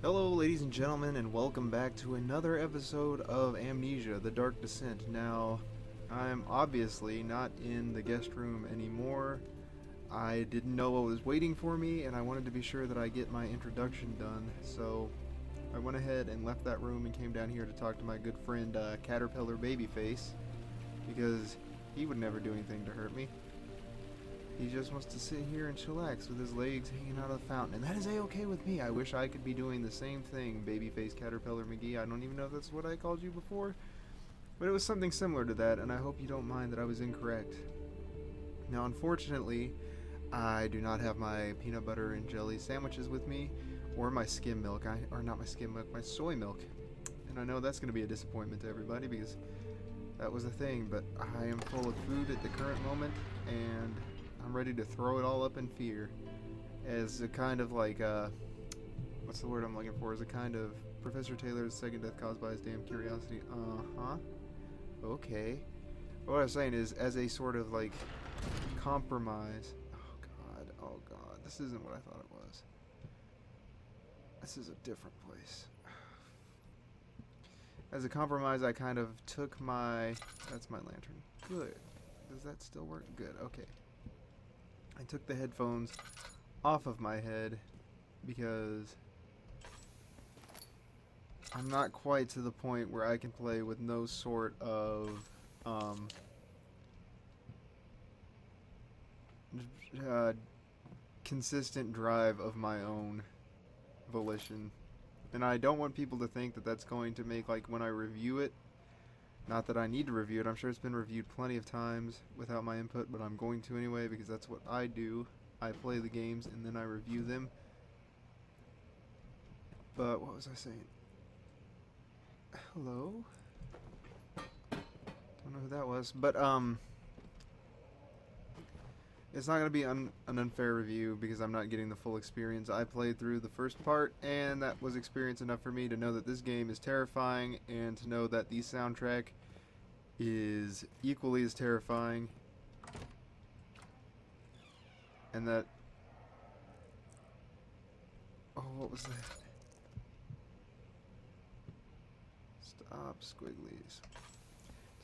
Hello ladies and gentlemen, and welcome back to another episode of Amnesia, The Dark Descent. Now, I'm obviously not in the guest room anymore. I didn't know what was waiting for me, and I wanted to be sure that I get my introduction done, so I went ahead and left that room and came down here to talk to my good friend Caterpillar Babyface, because he would never do anything to hurt me. He just wants to sit here and chillax with his legs hanging out of the fountain, and that is a-okay with me. I wish I could be doing the same thing, Babyface Caterpillar McGee. I don't even know if that's what I called you before, but it was something similar to that, and I hope you don't mind that I was incorrect. Now, unfortunately, I do not have my peanut butter and jelly sandwiches with me, or my skim milk, or not my skim milk, my soy milk. And I know that's going to be a disappointment to everybody, because that was a thing, but I am full of food at the current moment, and I'm ready to throw it all up in fear, as a kind of like, what's the word I'm looking for, as a kind of Professor Taylor's second death caused by his damn curiosity. Okay. What I was saying is, as a sort of like compromise. Oh god, this isn't what I thought it was. This is a different place. As a compromise, I kind of took my, that's my lantern. Good. Does that still work? Good, okay. I took the headphones off of my head because I'm not quite to the point where I can play with no sort of consistent drive of my own volition. And I don't want people to think that that's going to make, like, when I review it, not that I need to review it, I'm sure it's been reviewed plenty of times without my input, but I'm going to anyway because that's what I do. I play the games and then I review them. But what was I saying? Hello? Don't know who that was, but it's not going to be an unfair review because I'm not getting the full experience. I played through the first part, and that was experience enough for me to know that this game is terrifying, and to know that the soundtrack is equally as terrifying, and that... Oh, what was that? Stop, squigglies.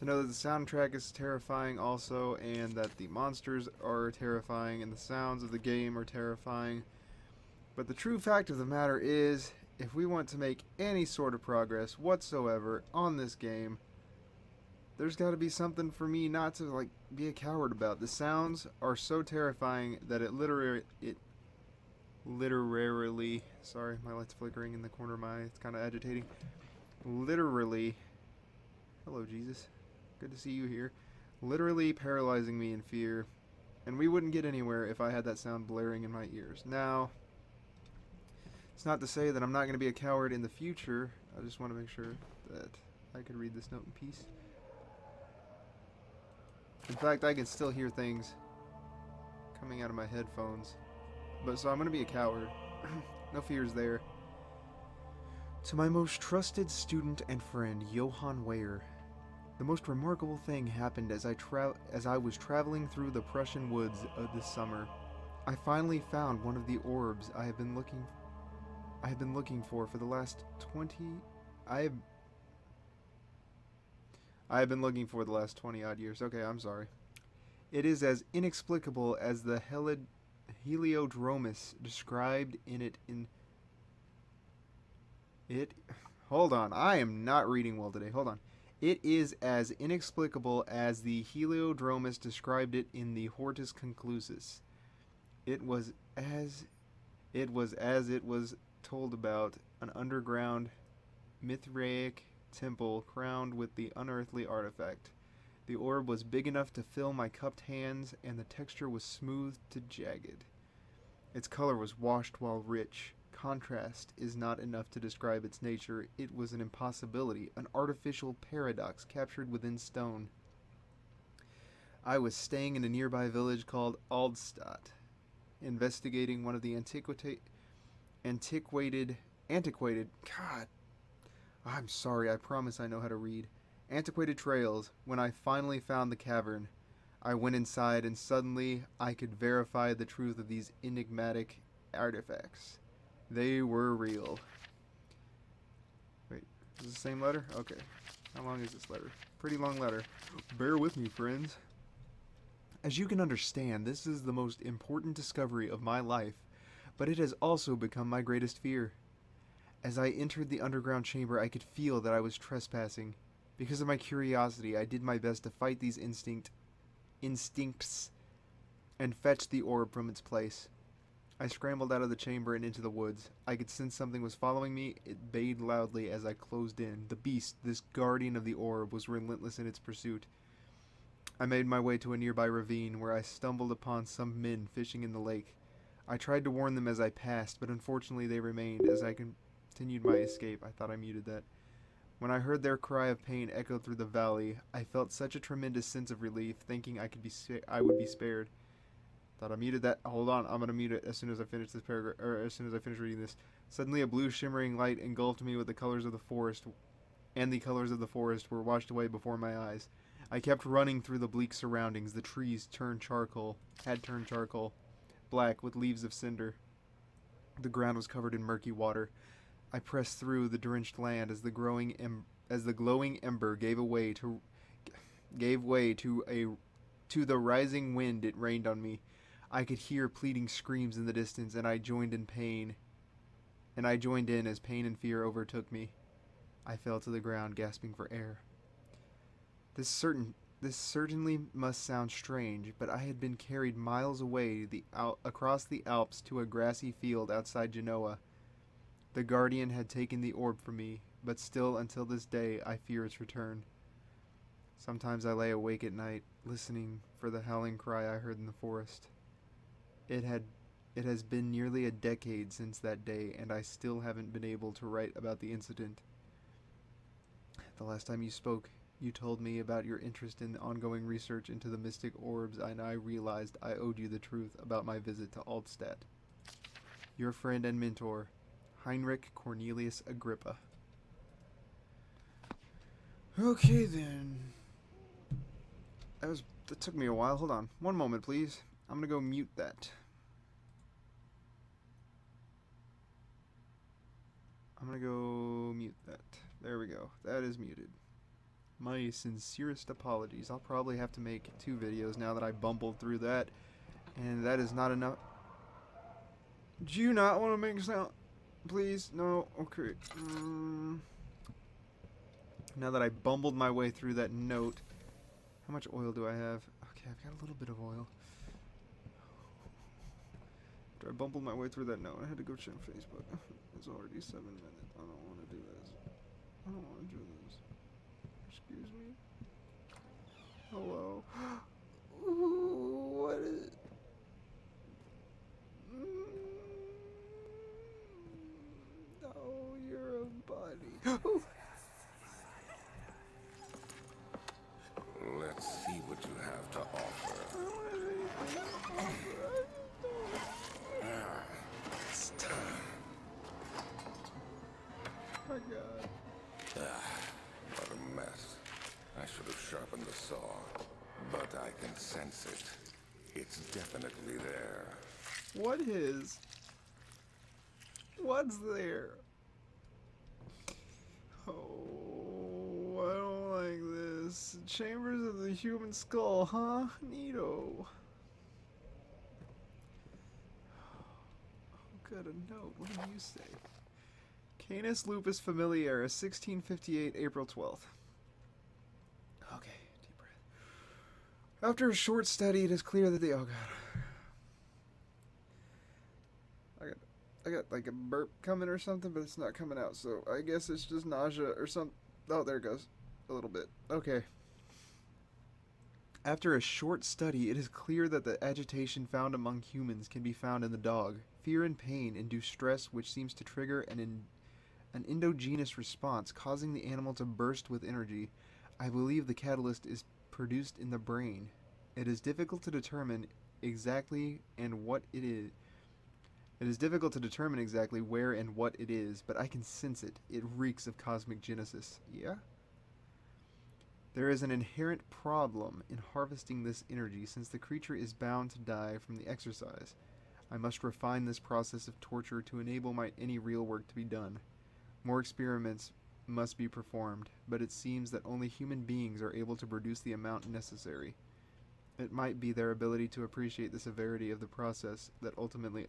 To know that the soundtrack is terrifying also, and that the monsters are terrifying, and the sounds of the game are terrifying. But the true fact of the matter is, if we want to make any sort of progress whatsoever on this game, there's got to be something for me not to, like, be a coward about. The sounds are so terrifying that it literally, sorry, my light's flickering in the corner of my eye, it's kind of agitating. Literally, hello Jesus. Good to see you here. Literally paralyzing me in fear. And we wouldn't get anywhere if I had that sound blaring in my ears. Now, it's not to say that I'm not going to be a coward in the future. I just want to make sure that I could read this note in peace. In fact, I can still hear things coming out of my headphones. But so I'm going to be a coward. No fears there. To my most trusted student and friend, Johann Weyer. The most remarkable thing happened as I was traveling through the Prussian woods this summer. I finally found one of the orbs I have been looking for the last 20 odd years. Okay, I'm sorry. It is as inexplicable as the Heliodromus described in it Hold on, I am not reading well today. Hold on. It is as inexplicable as the Heliodromus described it in the Hortus Conclusus. It was as it was told about, an underground Mithraic temple crowned with the unearthly artifact. The orb was big enough to fill my cupped hands, and the texture was smooth to jagged. Its color was washed while rich. Contrast is not enough to describe its nature. It was an impossibility, an artificial paradox captured within stone. I was staying in a nearby village called Aldstadt, investigating one of the antiquated, God, I'm sorry, I promise I know how to read, antiquated trails when I finally found the cavern. I went inside, and suddenly I could verify the truth of these enigmatic artifacts. They were real. Wait, is this the same letter? Okay. How long is this letter? Pretty long letter. Bear with me, friends. As you can understand, this is the most important discovery of my life, but it has also become my greatest fear. As I entered the underground chamber, I could feel that I was trespassing. Because of my curiosity, I did my best to fight these instincts and fetch the orb from its place. I scrambled out of the chamber and into the woods. I could sense something was following me. It bayed loudly as I closed in. The beast, this guardian of the orb, was relentless in its pursuit. I made my way to a nearby ravine where I stumbled upon some men fishing in the lake. I tried to warn them as I passed, but unfortunately they remained. As I continued my escape, I thought I muted that. When I heard their cry of pain echo through the valley, I felt such a tremendous sense of relief, thinking I would be spared. Thought I muted that. Hold on, I'm gonna mute it as soon as I finish this paragraph, or as soon as I finish reading this. Suddenly, a blue shimmering light engulfed me with the colors of the forest, and the colors of the forest were washed away before my eyes. I kept running through the bleak surroundings. The trees had turned charcoal, black with leaves of cinder. The ground was covered in murky water. I pressed through the drenched land as the glowing ember gave way to the rising wind. It rained on me. I could hear pleading screams in the distance, and I joined in as pain and fear overtook me. I fell to the ground, gasping for air. This certainly must sound strange, but I had been carried miles away across the Alps to a grassy field outside Genoa. The guardian had taken the orb from me, but still until this day I fear its return. Sometimes I lay awake at night, listening for the howling cry I heard in the forest. It has been nearly a decade since that day, and I still haven't been able to write about the incident. The last time you spoke, you told me about your interest in the ongoing research into the mystic orbs, and I realized I owed you the truth about my visit to Altstadt. Your friend and mentor, Heinrich Cornelius Agrippa. Okay then. That took me a while. Hold on. One moment, please. I'm gonna go mute that. There we go. That is muted. My sincerest apologies. I'll probably have to make 2 videos now that I bumbled through that. And that is not enough. Do you not want to make sound? Please? No? Okay. Now that I bumbled my way through that note. How much oil do I have? Okay, I've got a little bit of oil. After I bumbled my way through that note, I had to go check Facebook. It's already 7 minutes. I don't want to do this. I don't want to do this. Excuse me? Hello? Ooh, what is... Oh, you're a buddy. Let's see what you have to offer. My God. What a mess. I should have sharpened the saw, but I can sense it. It's definitely there. What's there? Oh, I don't like this. Chambers of the human skull, huh? Neato. Oh, good, a note. What do you say? Canis lupus familiaris, 1658, April 12th. Okay, deep breath. After a short study, it is clear that the... Oh, God. I got like a burp coming or something, but it's not coming out, so I guess it's just nausea or something. Oh, there it goes. A little bit. Okay. After a short study, it is clear that the agitation found among humans can be found in the dog. Fear and pain induce stress, which seems to trigger an endogenous response, causing the animal to burst with energy. I believe the catalyst is produced in the brain. It is difficult to determine exactly what it is. It is difficult to determine exactly where and what it is, but I can sense it. It reeks of cosmic genesis. Yeah? There is an inherent problem in harvesting this energy since the creature is bound to die from the exercise. I must refine this process of torture to enable any real work to be done. More experiments must be performed, but it seems that only human beings are able to produce the amount necessary. It might be their ability to appreciate the severity of the process that ultimately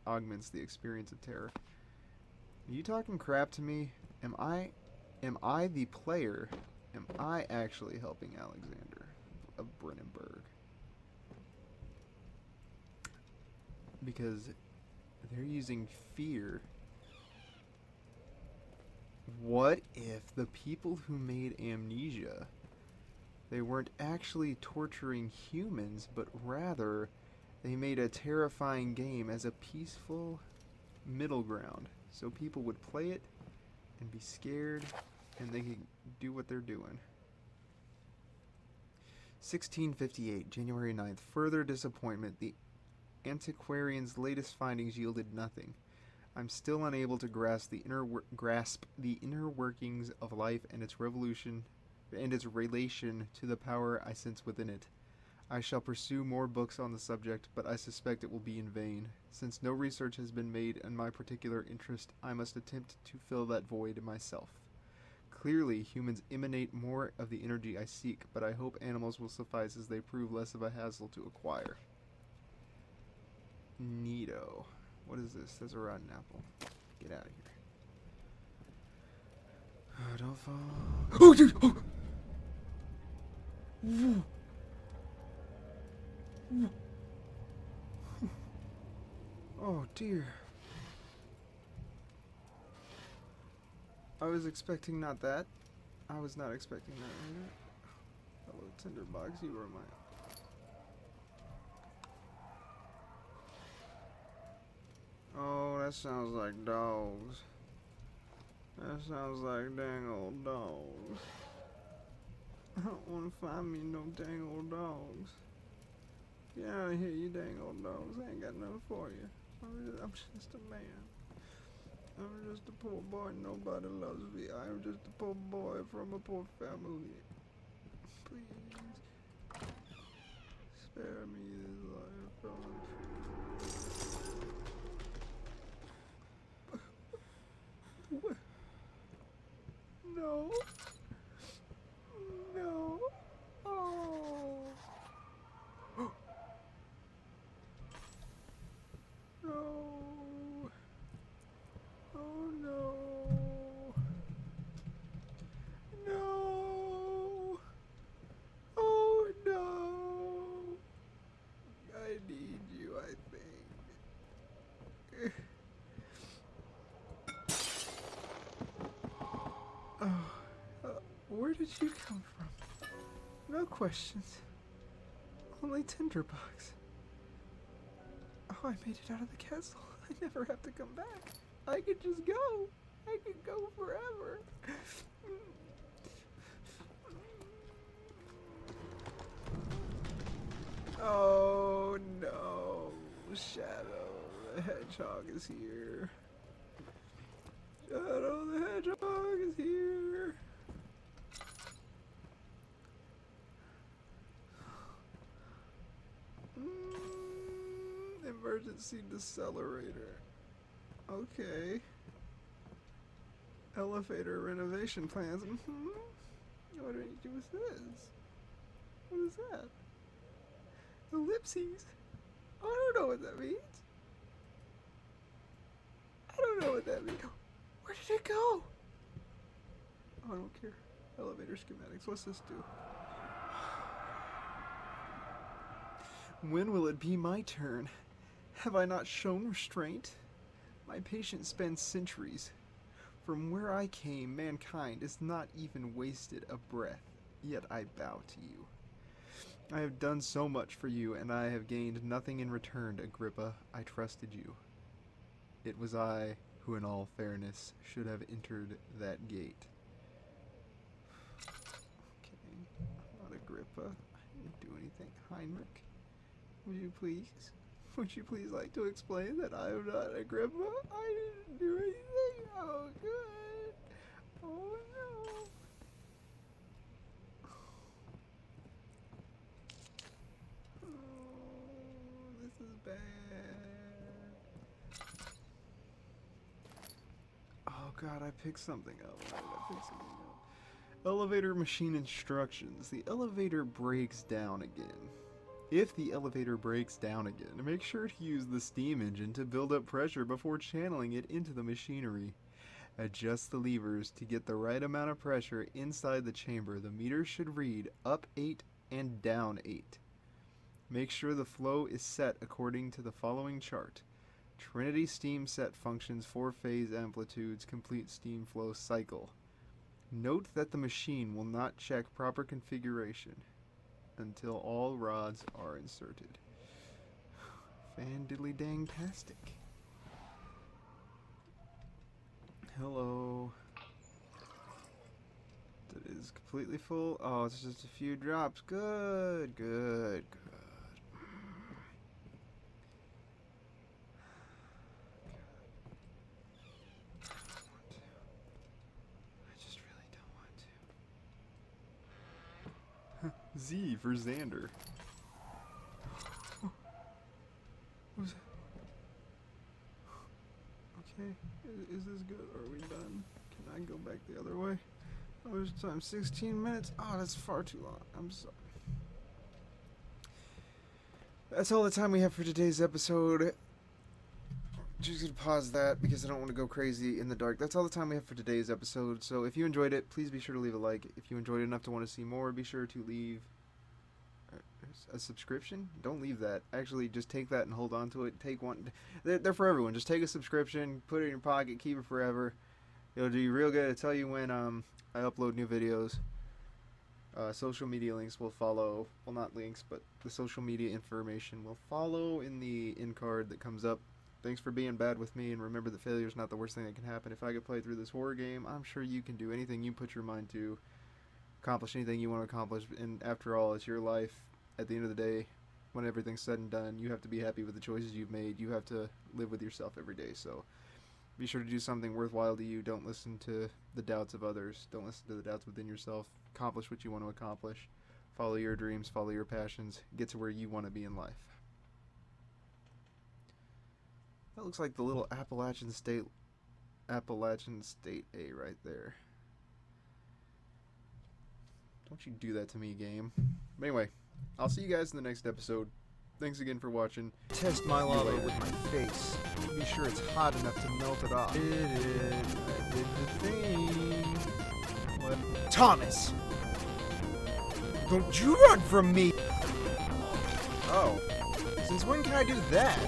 augments the experience of terror. Are you talking crap to me? Am I the player? Am I actually helping Alexander of Brennenburg? Because they're using fear. What if the people who made Amnesia, they weren't actually torturing humans, but rather they made a terrifying game as a peaceful middle ground, so people would play it and be scared and they could do what they're doing. 1658, January 9th. Further disappointment. The antiquarian's latest findings yielded nothing. I'm still unable to grasp the inner workings of life and its revolution and its relation to the power I sense within it. I shall pursue more books on the subject, but I suspect it will be in vain. Since no research has been made in my particular interest, I must attempt to fill that void myself. Clearly, humans emanate more of the energy I seek, but I hope animals will suffice as they prove less of a hassle to acquire. Neato. What is this? There's a rotten apple. Get out of here. Oh, don't fall. Oh, dude! Oh! Whoa. Whoa. Oh, dear. I was expecting not that. I was not expecting that. Hello, Tinderbox. You were mine. Oh, that sounds like dogs. That sounds like dang old dogs. I don't want to find me no dang old dogs. Get out of here, you dang old dogs. I ain't got nothing for you. I'm just a man. I'm just a poor boy. Nobody loves me. I'm just a poor boy from a poor family. Please. Spare me this life. What? No. No. Oh. No. Oh no. No. Oh no. I need you, I think. Where did you come from? No questions. Only tinderbox. Oh, I made it out of the castle. I never have to come back. I could just go. I could go forever. Oh no. Shadow the Hedgehog is here. Shadow the Hedgehog is here. Emergency decelerator. Okay. Elevator renovation plans. What is this? What is that? Ellipses? Oh, I don't know what that means. I don't know what that means. Where did it go? Oh, I don't care. Elevator schematics. What's this do? When will it be my turn? Have I not shown restraint? My patience spans centuries. From where I came, mankind has not even wasted a breath, yet I bow to you. I have done so much for you, and I have gained nothing in return, Agrippa. I trusted you. It was I who, in all fairness, should have entered that gate. Okay, I'm not Agrippa. I didn't do anything. Heinrich, would you please? Would you please like to explain that I am not Agrippa? I didn't do anything. Oh, good. Oh, no. is bad. Oh god, I picked something up. Why did I pick something up? Elevator machine instructions. The elevator breaks down again. If the elevator breaks down again, make sure to use the steam engine to build up pressure before channeling it into the machinery. Adjust the levers to get the right amount of pressure inside the chamber. The meter should read up 8 and down 8. Make sure the flow is set according to the following chart. Trinity steam set functions 4-phase amplitudes, complete steam flow cycle. Note that the machine will not check proper configuration until all rods are inserted. Fan-diddly-dang-tastic. Hello. That is completely full. Oh, it's just a few drops. Good, good, good. Z for Xander. What was that? Okay, is this good? Are we done? Can I go back the other way? Oh, there's time. 16 minutes? Oh, that's far too long. I'm sorry. That's all the time we have for today's episode. Just gonna pause that because I don't want to go crazy in the dark. That's all the time we have for today's episode. So if you enjoyed it, please be sure to leave a like. If you enjoyed it enough to want to see more, be sure to leave a subscription. Don't leave that. Actually, just take that and hold on to it. Take one. They're for everyone. Just take a subscription, put it in your pocket, keep it forever. It'll do you real good. It'll tell you when I upload new videos. Social media links will follow. Well, not links, but the social media information will follow in the end card that comes up. Thanks for being bad with me, and remember that failure is not the worst thing that can happen. If I could play through this horror game, I'm sure you can do anything you put your mind to, accomplish anything you want to accomplish, and after all, it's your life. At the end of the day, when everything's said and done, you have to be happy with the choices you've made. You have to live with yourself every day, so be sure to do something worthwhile to you. Don't listen to the doubts of others. Don't listen to the doubts within yourself. Accomplish what you want to accomplish. Follow your dreams, follow your passions, get to where you want to be in life. That looks like the little Appalachian State A right there. Don't you do that to me, game. But anyway, I'll see you guys in the next episode. Thanks again for watching. Test my lava with my face. Be sure it's hot enough to melt it off. I did the thing. What? Thomas! Don't you run from me! Oh. Since when can I do that?